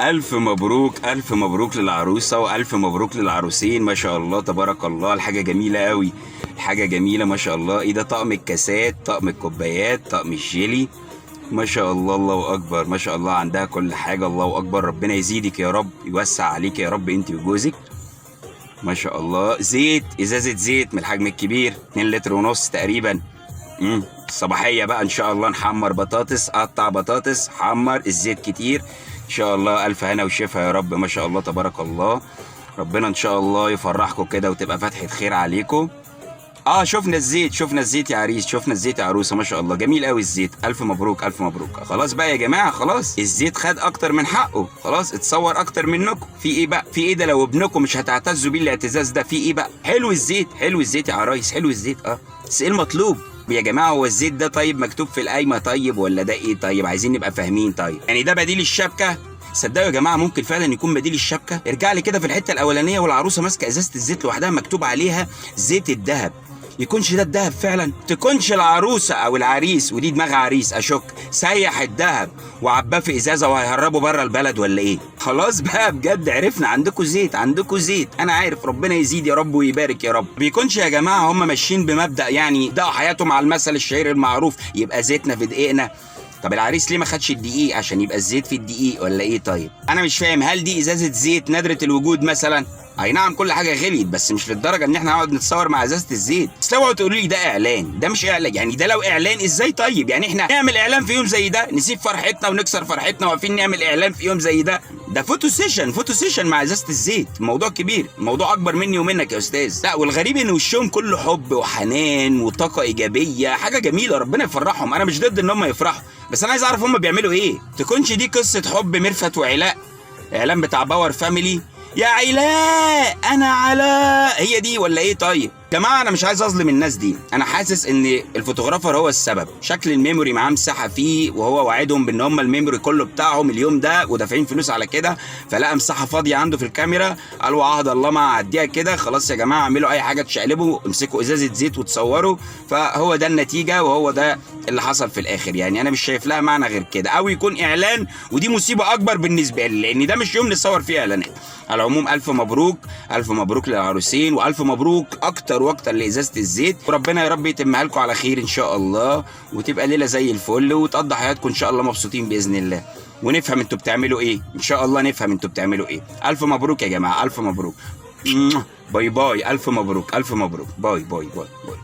ألف مبروك، ألف مبروك للعروسة وألف مبروك للعروسين. ما شاء الله تبارك الله، الحاجة جميلة قوي، الحاجة جميلة ما شاء الله. ايه ده؟ طقم الكاسات، طقم الكوبايات، طقم الجيلي. ما شاء الله، الله أكبر، ما شاء الله، عندها كل حاجة. الله أكبر، ربنا يزيدك يا رب، يوسع عليك يا رب انت وجوزك. ما شاء الله. زيت، إزازة زيت من الحجم الكبير، 2 لتر ونص تقريبا. الصباحية بقى ان شاء الله نحمر بطاطس، قطع بطاطس، حمر الزيت كتير ان شاء الله. الف هنا وشفا يا رب. ما شاء الله تبارك الله، ربنا ان شاء الله يفرحكم كده وتبقى فتحة خير عليكم. شفنا الزيت، شفنا الزيت يا عريس، شفنا الزيت يا عروسه. ما شاء الله جميل قوي الزيت. الف مبروك، الف مبروك. خلاص بقى يا جماعه، خلاص الزيت خد اكتر من حقه، خلاص اتصور اكتر منكم. في ايه بقى؟ في ايه ده؟ لو ابنكم مش هتعتزوا بيه الاعتزاز ده، في ايه بقى؟ حلو الزيت، حلو الزيت يا عرايس، حلو الزيت. بس ايه المطلوب يا جماعه؟ هو الزيت ده طيب مكتوب في القايمه طيب ولا ده ايه طيب؟ عايزين نبقى فاهمين. طيب يعني ده بديل الشبكه؟ صدقوا يا جماعه ممكن فعلا يكون بديل الشبكه. ارجع لي كده في الحته الاولانيه والعروسه ماسكه ازازه الزيت لوحدها مكتوب عليها زيت الذهب. يكونش ده الدهب فعلا؟ تكونش العروسه او العريس، ودي دماغ عريس اشك، سيح الدهب وعباه في ازازه وهيهربوا بره البلد ولا ايه؟ خلاص بقى بجد عرفنا عندكم زيت، عندكم زيت. انا عارف، ربنا يزيد يا رب ويبارك يا رب. بيكونش يا جماعه هم ماشيين بمبدا يعني دقوا حياتهم على المثل الشهير المعروف، يبقى زيتنا في دقيقنا. طب العريس ليه ما خدش الدقيق عشان يبقى الزيت في الدقيق ولا ايه؟ طيب انا مش فاهم، هل دي ازازه زيت نادره الوجود مثلا؟ اي نعم كل حاجه غليت، بس مش للدرجه ان احنا نقعد نتصور مع ازازه الزيت. بس اوعوا تقولوا لي ده اعلان، ده مش اعلان. يعني ده لو اعلان ازاي طيب؟ يعني احنا نعمل اعلان في يوم زي ده نسيب فرحتنا ونكسر فرحتنا واقفين نعمل اعلان في يوم زي ده؟ ده فوتو سيشن، فوتو سيشن مع ازازه الزيت. موضوع كبير، موضوع اكبر مني ومنك يا استاذ. لا والغريب ان وشهم كله حب وحنان وطاقه ايجابيه، حاجه جميله، ربنا يفرحهم. انا مش ضد ان هم يفرحوا، بس انا عايز اعرف هم بيعملوا ايه. تكونش دي قصه حب ميرفت وعلاء، اعلان بتاع باور فاميلي يا علاء انا علاء، هي دي ولا ايه؟ طيب جماعه انا مش عايز اظلم الناس دي، انا حاسس ان الفوتوغرافر هو السبب. شكل الميموري معاه مساحه فيه، وهو وعدهم بان هم الميموري كله بتاعهم اليوم ده ودافعين فلوس على كده، فلقى مساحه فاضيه عنده في الكاميرا، قال وعهد الله ما اعديها كده. خلاص يا جماعه اعملوا اي حاجه تشقلبوا، امسكوا ازازه زيت وتصوروا. فهو ده النتيجه وهو ده اللي حصل في الاخر. يعني انا مش شايف لها معنى غير كده، او يكون اعلان، ودي مصيبه اكبر بالنسبه لي لان ده مش يوم نصور فيه اعلانات. على العموم الف مبروك، الف مبروك للعروسين، والف مبروك اكتر واكتر لازازه الزيت. وربنا يا رب يتمها لكم على خير ان شاء الله، وتبقى ليله زي الفل، وتقضي حياتكم ان شاء الله مبسوطين باذن الله، ونفهم انتوا بتعملوا ايه ان شاء الله، نفهم انتوا بتعملوا ايه. الف مبروك يا جماعه، الف مبروك. باي باي، الف مبروك، الف مبروك، باي باي باي باي.